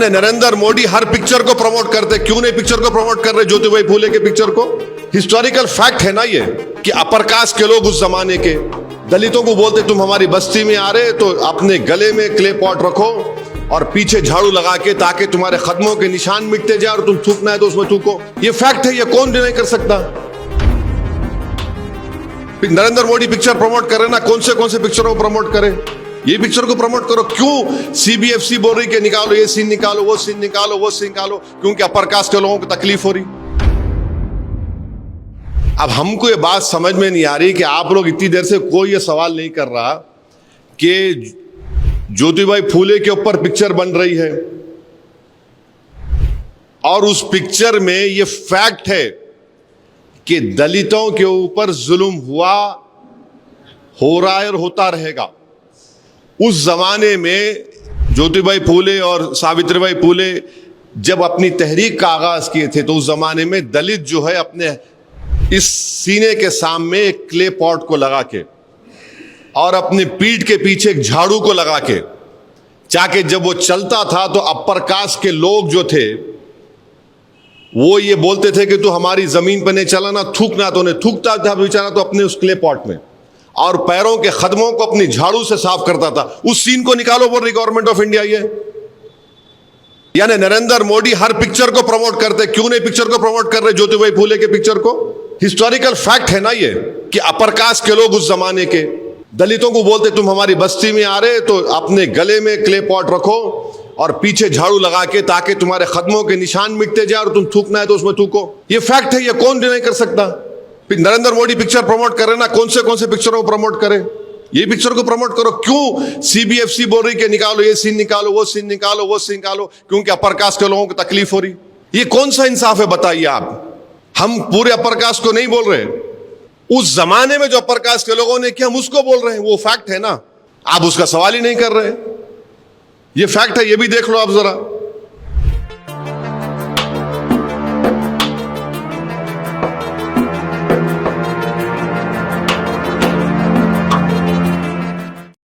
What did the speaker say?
नरेंद्र मोदी हर picture को promote करते, क्यों नहीं पिक्चर को प्रमोट कर रहे ज्योतिबाई फूले के पिक्चर को? हिस्टोरिकल फैक्ट है ना ये कि अपर कास्ट के लोग उस जमाने के दलितों को बोलते तुम हमारी बस्ती में आ रहे तो अपने गले में क्ले पॉट रखो और पीछे झाड़ू लगा के, ताकि तुम्हारे कदमों के निशान मिटते जाए और तुम थूकना है तो उसमें थूको। ये फैक्ट है, ये कौन डिनाई कर सकता? नरेंद्र मोदी पिक्चर प्रमोट करे ना, कौन से पिक्चरों को प्रमोट करे? ये पिक्चर को प्रमोट करो। क्यों सीबीएफसी बोल रही कि निकालो ये सीन, निकालो वो सीन, निकालो वो सीन निकालो, क्योंकि अपर कास्ट के लोगों को तकलीफ हो रही। अब हमको ये बात समझ में नहीं आ रही कि आप लोग इतनी देर से कोई ये सवाल नहीं कर रहा कि ज्योतिबाई फूले के ऊपर पिक्चर बन रही है और उस पिक्चर में ये फैक्ट है कि दलितों के ऊपर जुल्म हुआ, हो रहा है और होता रहेगा। उस जमाने में ज्योतिबाई फूले और सावित्रीबाई फूले जब अपनी तहरीक का आगाज किए थे तो उस जमाने में दलित जो है अपने इस सीने के सामने एक क्ले पॉट को लगा के और अपनी पीठ के पीछे एक झाड़ू को लगा के, चाके जब वो चलता था तो अपर कास्ट के लोग जो थे वो ये बोलते थे कि तू हमारी जमीन पर नहीं चला ना, थूकना, तो उन्हें थूकता था बेचारा तो अपने उस क्ले पॉट में, और पैरों के कदमों को अपनी झाड़ू से साफ करता था। उस सीन को निकालो बोल रही गवर्नमेंट ऑफ इंडिया ये। यानी नरेंद्र मोदी हर पिक्चर को प्रमोट करते, क्यों नहीं पिक्चर को प्रमोट कर रहे ज्योतिबाई फूले के पिक्चर को? हिस्टोरिकल फैक्ट है ना ये कि अपर कास्ट के लोग उस जमाने के दलितों को बोलते तुम हमारी बस्ती में आ रहे तो अपने गले में क्ले पॉट रखो और पीछे झाड़ू लगा के, ताकि तुम्हारे कदमों के निशान मिटते जाए और तुम थूकना है तो उसमें थूको। ये फैक्ट है, ये कौन डिनाई कर सकता? नरेंद्र मोदी पिक्चर प्रमोट करे ना, कौन से पिक्चरों को प्रमोट करे? ये पिक्चर को प्रमोट करो। क्यों सीबीएफसी बोल रही कि निकालो ये सीन, निकालो वो सीन, निकालो वो सीन निकालो, क्योंकि अपर कास्ट के लोगों को तकलीफ हो रही। ये कौन सा इंसाफ है बताइए आप? हम पूरे अपर कास्ट को नहीं बोल रहे, उस जमाने में जो अपर कास्ट के लोगों ने किया हम उसको बोल रहे हैं। वो फैक्ट है ना, आप उसका सवाल ही नहीं कर रहे। ये फैक्ट है, ये भी देख लो आप जरा।